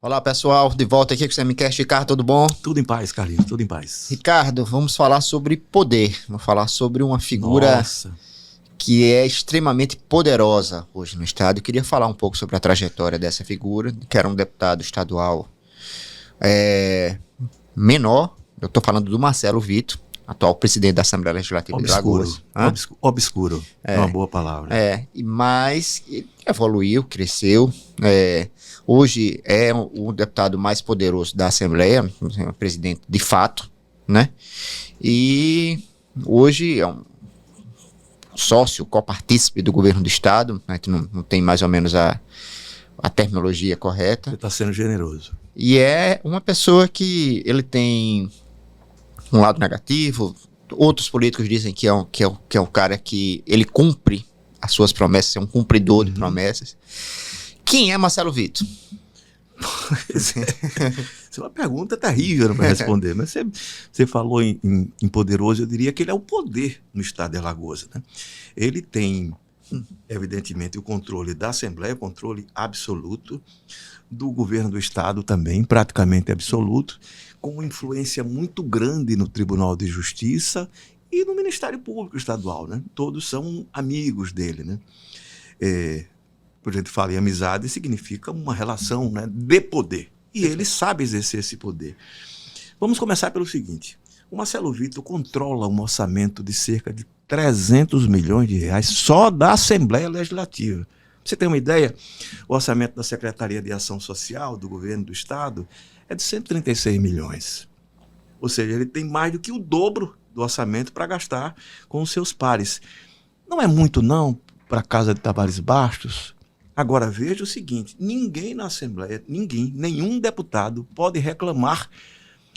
Olá, pessoal, de volta aqui com o Semicast. Ricardo, tudo bom? Tudo em paz, Carlinhos, tudo em paz. Ricardo, vamos falar sobre poder. Vamos falar sobre uma figura que é extremamente poderosa hoje no Estado. Eu queria falar um pouco sobre a trajetória dessa figura, que era um deputado estadual menor. Eu estou falando do Marcelo Vitor, atual presidente da Assembleia Legislativa de Alagoas. Obscuro, é uma boa palavra. Mas evoluiu, cresceu. Hoje é o deputado mais poderoso da Assembleia, presidente de fato, né? E hoje é um sócio, copartícipe do governo do Estado. A gente não tem mais ou menos a terminologia correta. Você está sendo generoso. E é uma pessoa que ele tem um lado negativo. Outros políticos dizem que é um cara que ele cumpre as suas promessas, é um cumpridor de promessas. Quem é Marcelo Vitor? Essa é uma pergunta terrível para responder, mas você falou em poderoso, eu diria que ele é o poder no estado de Alagoas, né? Ele tem, evidentemente, o controle da Assembleia, controle absoluto, do governo do estado também, praticamente absoluto, com influência muito grande no Tribunal de Justiça e no Ministério Público Estadual, né? Todos são amigos dele, né? Quando a gente fala em amizade, significa uma relação, né, de poder. E ele sabe exercer esse poder. Vamos começar pelo seguinte. O Marcelo Vitor controla um orçamento de cerca de 300 milhões de reais só da Assembleia Legislativa. Pra você ter uma ideia, o orçamento da Secretaria de Ação Social do governo do Estado é de 136 milhões. Ou seja, ele tem mais do que o dobro do orçamento para gastar com os seus pares. Não é muito, não, para a Casa de Tavares Bastos. Agora, veja o seguinte, ninguém na Assembleia, nenhum deputado pode reclamar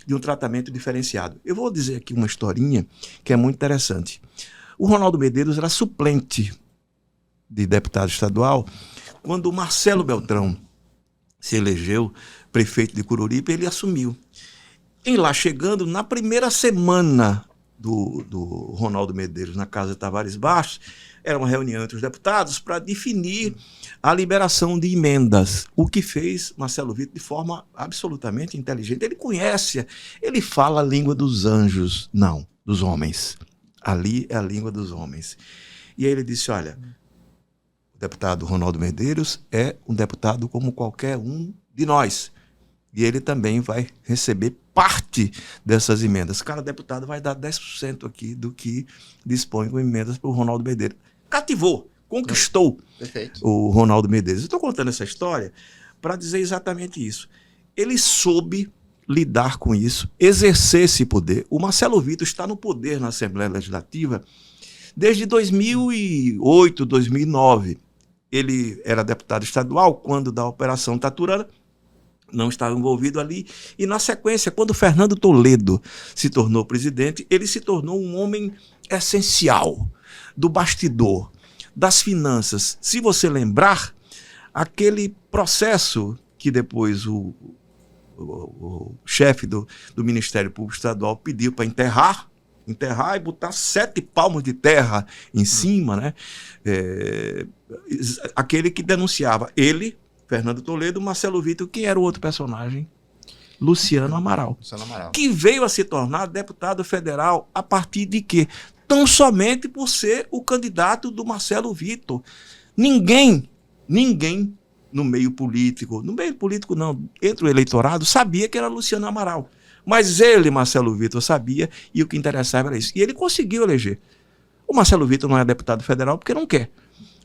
de um tratamento diferenciado. Eu vou dizer aqui uma historinha que é muito interessante. O Ronaldo Medeiros era suplente de deputado estadual quando o Marcelo Beltrão se elegeu prefeito de Coruripe, ele assumiu. Em lá chegando, na primeira semana do Ronaldo Medeiros na Casa de Tavares Bastos, era uma reunião entre os deputados para definir a liberação de emendas, o que fez Marcelo Vitor de forma absolutamente inteligente. Ele conhece, ele fala a língua dos anjos, não, dos homens. Ali é a língua dos homens. E aí ele disse, olha, o deputado Ronaldo Medeiros é um deputado como qualquer um de nós. E ele também vai receber parte dessas emendas. Cada deputado vai dar 10% aqui do que dispõe com emendas para o Ronaldo Medeiros. Cativou, conquistou o Ronaldo Medeiros. Eu estou contando essa história para dizer exatamente isso. Ele soube lidar com isso, exercer esse poder. O Marcelo Vitor está no poder na Assembleia Legislativa desde 2008, 2009. Ele era deputado estadual quando da Operação Taturana, não estava envolvido ali, e na sequência, quando Fernando Toledo se tornou presidente, ele se tornou um homem essencial do bastidor, das finanças. Se você lembrar, aquele processo que depois o chefe do Ministério Público Estadual pediu para enterrar e botar 7 palmos de terra em cima, né? Aquele que denunciava ele, Fernando Toledo, Marcelo Vitor, quem era o outro personagem? Luciano Amaral. Que veio a se tornar deputado federal a partir de quê? Tão somente por ser o candidato do Marcelo Vitor. Ninguém no meio político não, entre o eleitorado, sabia que era Luciano Amaral. Mas ele, Marcelo Vitor, sabia, e o que interessava era isso. E ele conseguiu eleger. O Marcelo Vitor não é deputado federal porque não quer.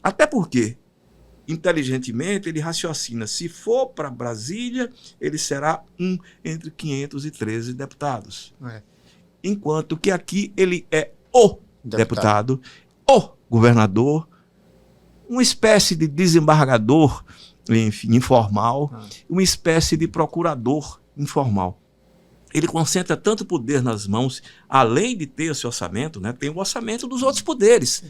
Até porque, inteligentemente, ele raciocina, se for para Brasília, ele será um entre 513 deputados. Enquanto que aqui ele é o deputado, o governador, uma espécie de desembargador, enfim, informal, uma espécie de procurador informal. Ele concentra tanto poder nas mãos, além de ter esse orçamento, né, tem o orçamento dos outros poderes.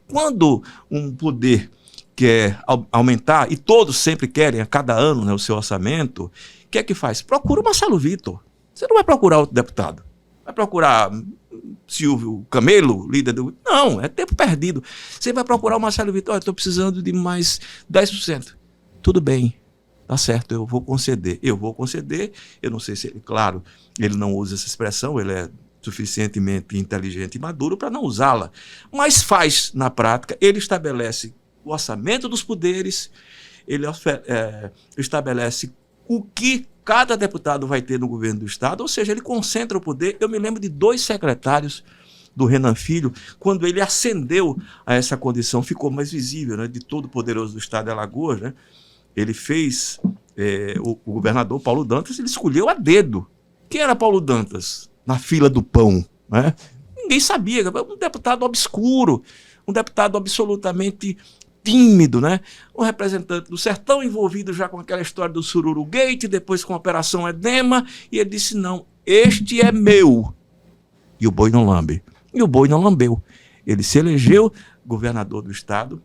Quando um poder quer aumentar, e todos sempre querem a cada ano, né, o seu orçamento, o que é que faz? Procura o Marcelo Vitor. Você não vai procurar outro deputado. Vai procurar Silvio Camelo, líder do... Não, é tempo perdido. Você vai procurar o Marcelo Vitor, estou precisando de mais 10%. Tudo bem. tá certo, eu vou conceder. Eu não sei se ele, claro, ele não usa essa expressão, ele é suficientemente inteligente e maduro para não usá-la, mas faz na prática, ele estabelece o orçamento dos poderes, ele estabelece o que cada deputado vai ter no governo do Estado, ou seja, ele concentra o poder. Eu me lembro de 2 secretários do Renan Filho, quando ele ascendeu a essa condição, ficou mais visível, né, de todo poderoso do Estado de Alagoas, né? Ele fez, o governador Paulo Dantas, ele escolheu a dedo. Quem era Paulo Dantas na fila do pão? Né? Ninguém sabia, um deputado obscuro, um deputado absolutamente tímido, né? Um representante do sertão envolvido já com aquela história do Sururu Gate, depois com a Operação Edema, e ele disse, não, este é meu. E o boi não lambe. E o boi não lambeu. Ele se elegeu governador do Estado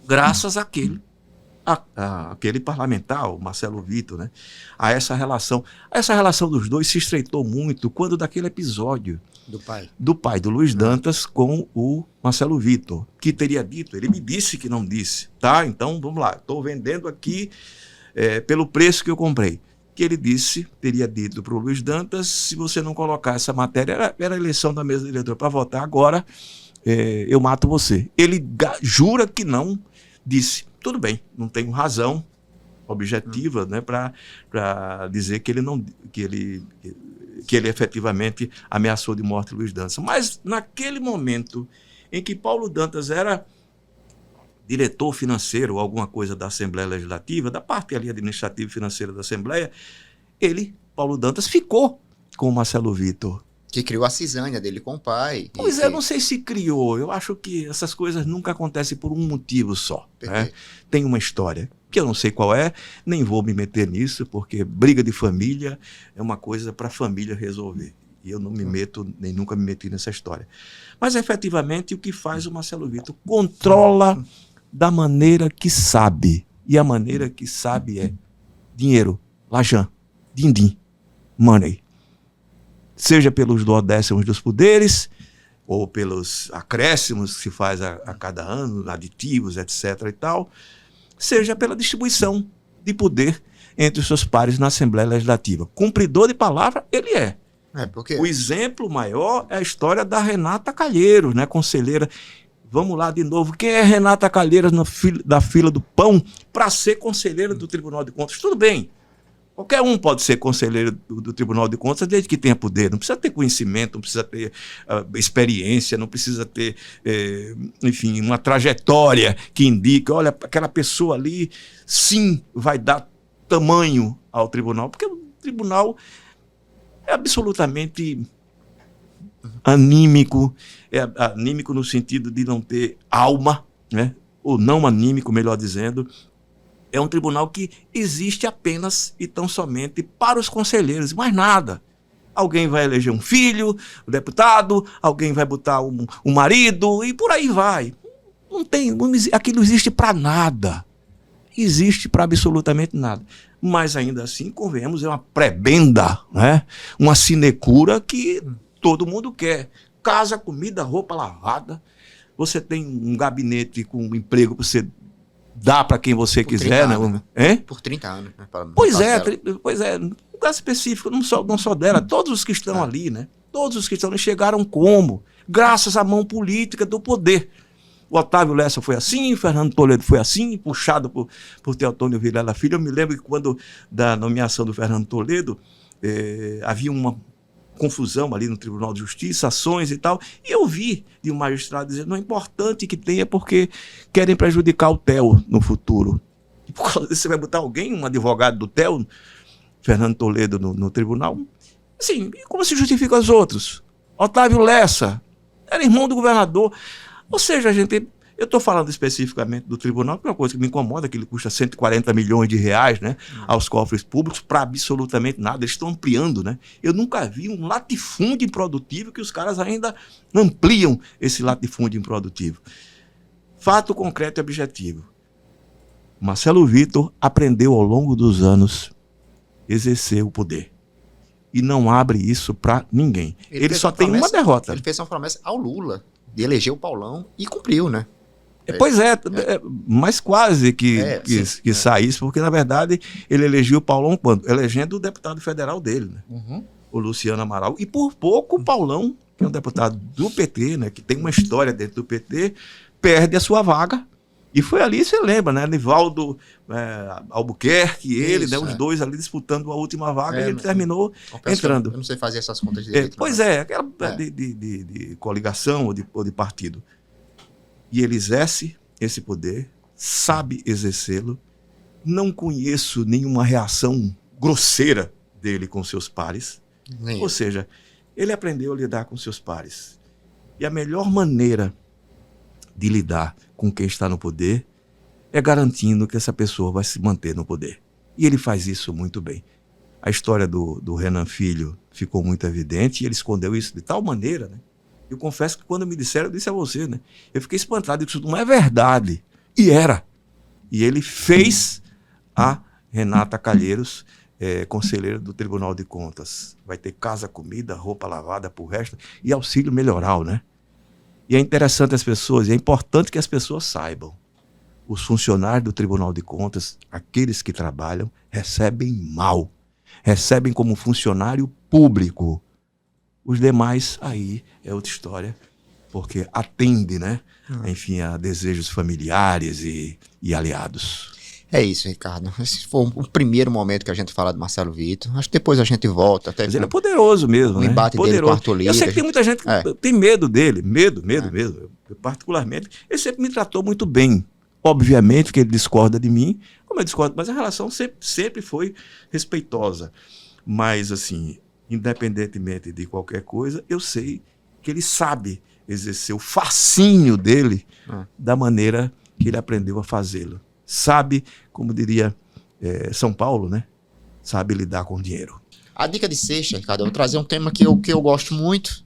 graças àquele parlamentar, o Marcelo Vitor, né? A essa relação. Essa relação dos dois se estreitou muito quando daquele episódio do pai, do Luiz Dantas, com o Marcelo Vitor, que teria dito, ele me disse que não disse, tá? Então, vamos lá, estou vendendo aqui pelo preço que eu comprei. Que ele teria dito para o Luiz Dantas, se você não colocar essa matéria, era a eleição da mesa diretora para votar agora, eu mato você. Ele jura que não, disse, tudo bem, não tenho razão objetiva, né, para dizer que ele efetivamente ameaçou de morte Luiz Dantas. Mas naquele momento em que Paulo Dantas era diretor financeiro ou alguma coisa da Assembleia Legislativa, da parte ali administrativa e financeira da Assembleia, Paulo Dantas, ficou com o Marcelo Vitor. Que criou a cisânia dele com o pai. Pois é, não sei se criou. Eu acho que essas coisas nunca acontecem por um motivo só. Né? Tem uma história, que eu não sei qual é, nem vou me meter nisso, porque briga de família é uma coisa para a família resolver. E eu não me meto, nem nunca me meti nessa história. Mas, efetivamente, o que faz o Marcelo Vitor? Controla da maneira que sabe. E a maneira que sabe é dinheiro, lajã, din-din, money. Seja pelos duodécimos dos poderes, ou pelos acréscimos que se faz a cada ano, aditivos, etc. e tal, seja pela distribuição de poder entre os seus pares na Assembleia Legislativa. Cumpridor de palavra, ele é. Porque... O exemplo maior é a história da Renata Calheiros, né, conselheira. Vamos lá de novo. Quem é Renata Calheiros da fila do pão para ser conselheira do Tribunal de Contas? Tudo bem. Qualquer um pode ser conselheiro do Tribunal de Contas desde que tenha poder. Não precisa ter conhecimento, não precisa ter experiência, não precisa ter, enfim, uma trajetória que indica, olha, aquela pessoa ali, sim, vai dar tamanho ao tribunal. Porque o tribunal é absolutamente anímico, anímico no sentido de não ter alma, né? Ou não anímico, melhor dizendo. É um tribunal que existe apenas e tão somente para os conselheiros, mais nada. Alguém vai eleger um filho, um deputado, alguém vai botar um marido e por aí vai. Aquilo não existe para nada. Existe para absolutamente nada. Mas ainda assim, convenhamos, é uma prebenda, né? Uma sinecura que todo mundo quer. Casa, comida, roupa lavada. Você tem um gabinete com um emprego para você dá para quem você quiser, anos, né? Por 30 anos. Né? Pois é. No caso específico, não só dela, todos os que estão ali, né? Todos os que estão ali chegaram como? Graças à mão política do poder. O Otávio Lessa foi assim, o Fernando Toledo foi assim, puxado por Teotônio Vilela Filho. Eu me lembro que quando, da nomeação do Fernando Toledo, havia uma confusão ali no Tribunal de Justiça, ações e tal, e eu vi de um magistrado dizendo, não é importante que tenha porque querem prejudicar o TEL no futuro. E por causa disso você vai botar alguém, um advogado do TEL, Fernando Toledo, no tribunal? Assim, como se justifica os outros? Otávio Lessa era irmão do governador. Ou seja, eu estou falando especificamente do tribunal, porque é uma coisa que me incomoda, que ele custa 140 milhões de reais, né, aos cofres públicos, para absolutamente nada. Eles estão ampliando, né? Eu nunca vi um latifúndio improdutivo que os caras ainda ampliam esse latifúndio improdutivo. Fato concreto e objetivo. Marcelo Vitor aprendeu ao longo dos anos a exercer o poder. E não abre isso para ninguém. Ele só tem uma derrota. Ele fez uma promessa ao Lula de eleger o Paulão e cumpriu, né? Pois é, mas quase que saísse, porque na verdade ele elegeu o Paulão quando? Elegendo o deputado federal dele, né? Uhum. O Luciano Amaral. E por pouco o Paulão, que é um deputado do PT, né, que tem uma história dentro do PT, perde a sua vaga. E foi ali, você lembra, né? Nivaldo Albuquerque, ele, né? Os dois ali disputando a última vaga, e ele terminou entrando. Eu não sei fazer essas contas direito. Pois é, aquela de coligação ou de partido. E ele exerce esse poder, sabe exercê-lo. Não conheço nenhuma reação grosseira dele com seus pares. Ou seja, ele aprendeu a lidar com seus pares. E a melhor maneira de lidar com quem está no poder é garantindo que essa pessoa vai se manter no poder. E ele faz isso muito bem. A história do Renan Filho ficou muito evidente e ele escondeu isso de tal maneira, né? Eu confesso que quando me disseram, eu disse a você, né? Eu fiquei espantado, isso não é verdade. E era. E ele fez a Renata Calheiros conselheira do Tribunal de Contas. Vai ter casa, comida, roupa lavada pro resto e auxílio melhoral, né? E é interessante as pessoas, e é importante que as pessoas saibam. Os funcionários do Tribunal de Contas, aqueles que trabalham, recebem mal. Recebem como funcionário público. Os demais, aí é outra história, porque atende, né? Enfim, a desejos familiares e aliados. É isso, Ricardo. Esse foi o primeiro momento que a gente fala de Marcelo Vitor. Acho que depois a gente volta. Até mas ele é poderoso mesmo, o né? embate dele com o Arthur Lira. Eu sei que tem muita gente que tem medo dele. Medo mesmo. Eu, particularmente, ele sempre me tratou muito bem. Obviamente que ele discorda de mim, como eu discordo, mas a relação sempre foi respeitosa. Mas, assim, independentemente de qualquer coisa, eu sei que ele sabe exercer o fascínio dele da maneira que ele aprendeu a fazê-lo. Sabe, como diria São Paulo, né? Sabe lidar com dinheiro. A dica de sexta, Ricardo, eu vou trazer um tema que eu gosto muito,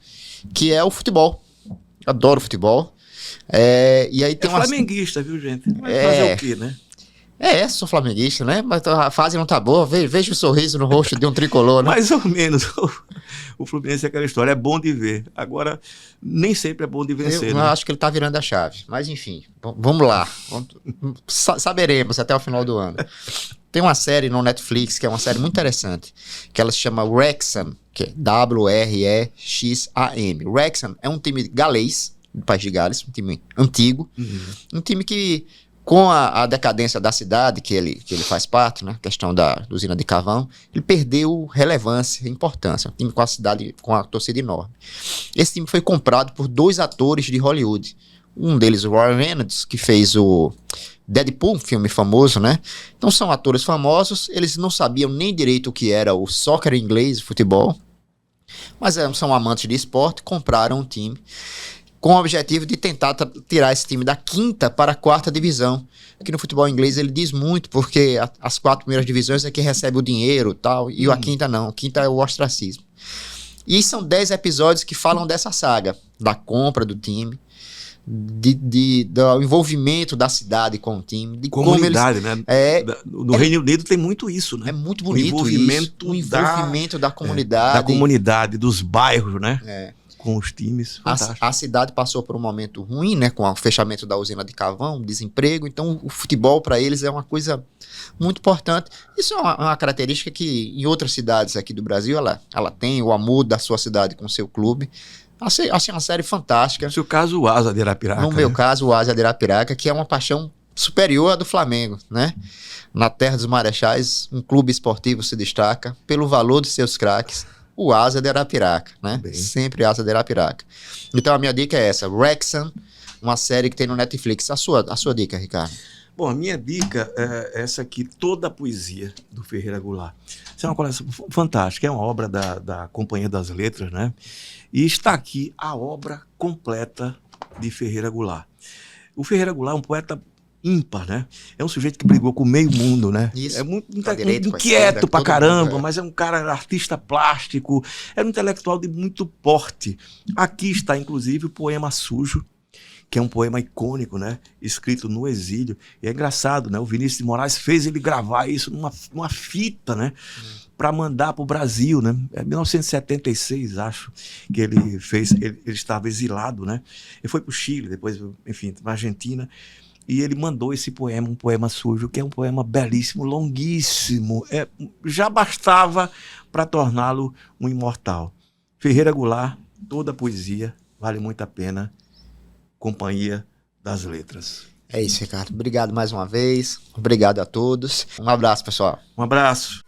que é o futebol. Eu adoro futebol. E aí tem flamenguista, viu, gente? Vai fazer o quê, né? Sou flamenguista, né? Mas a fase não tá boa. Veja o sorriso no rosto de um tricolor, né? Mais ou menos. O Fluminense é aquela história, é bom de ver. Agora, nem sempre é bom de vencer. Eu acho que ele tá virando a chave. Mas enfim, vamos lá. Saberemos até o final do ano. Tem uma série no Netflix, que é uma série muito interessante, que ela se chama Wrexham, que é WREXAM. Wrexham é um time galês, do País de Gales, um time antigo, um time que, com a decadência da cidade que ele faz parte, né, questão da usina de carvão, ele perdeu relevância e importância. Um time com a cidade, com a torcida enorme. Esse time foi comprado por 2 atores de Hollywood. Um deles, o Ryan Reynolds, que fez o Deadpool, um filme famoso, né? Então são atores famosos, eles não sabiam nem direito o que era o soccer em inglês, futebol, mas são amantes de esporte, compraram um time com o objetivo de tentar tirar esse time da 5ª para a 4ª divisão. Aqui no futebol inglês ele diz muito, porque as 4 primeiras divisões é que recebe o dinheiro tal, e a 5ª não. A 5ª é o ostracismo. E são 10 episódios que falam dessa saga, da compra do time, do envolvimento da cidade com o time. De comunidade, como eles, né? No Reino Unido tem muito isso, né? É muito bonito o envolvimento da comunidade. Da comunidade, dos bairros, né? Com os times. A cidade passou por um momento ruim, né, com o fechamento da usina de carvão, desemprego, então o futebol para eles é uma coisa muito importante. Isso é uma característica que em outras cidades aqui do Brasil ela tem o amor da sua cidade com o seu clube. Assim, uma série fantástica. No seu caso, o Asa de Arapiraca. No meu caso, o Asa de Arapiraca, que é uma paixão superior à do Flamengo, né? Na terra dos Marechais, um clube esportivo se destaca pelo valor de seus craques. O Asa de Arapiraca, né? Sempre Asa de Arapiraca. Então a minha dica é essa, Wrexham, uma série que tem no Netflix. A sua dica, Ricardo? Bom, a minha dica é essa aqui, Toda a Poesia, do Ferreira Goulart. Isso é uma coleção fantástica, é uma obra da Companhia das Letras, né? E está aqui a obra completa de Ferreira Goulart. O Ferreira Goulart é um poeta ímpar, né? É um sujeito que brigou com o meio mundo, né? Isso. É muito inquieto pra caramba, mas é um cara artista plástico, é um intelectual de muito porte. Aqui está, inclusive, o Poema Sujo, que é um poema icônico, né? Escrito no exílio. E é engraçado, né? O Vinícius de Moraes fez ele gravar isso numa fita, né? Para mandar para o Brasil, né? É 1976, acho, que ele fez. Ele estava exilado, né? Ele foi para o Chile, depois, enfim, para a Argentina. E ele mandou esse poema, um poema sujo, que é um poema belíssimo, longuíssimo. Já bastava para torná-lo um imortal. Ferreira Goulart, toda a poesia, vale muito a pena. Companhia das Letras. É isso, Ricardo. Obrigado mais uma vez. Obrigado a todos. Um abraço, pessoal. Um abraço.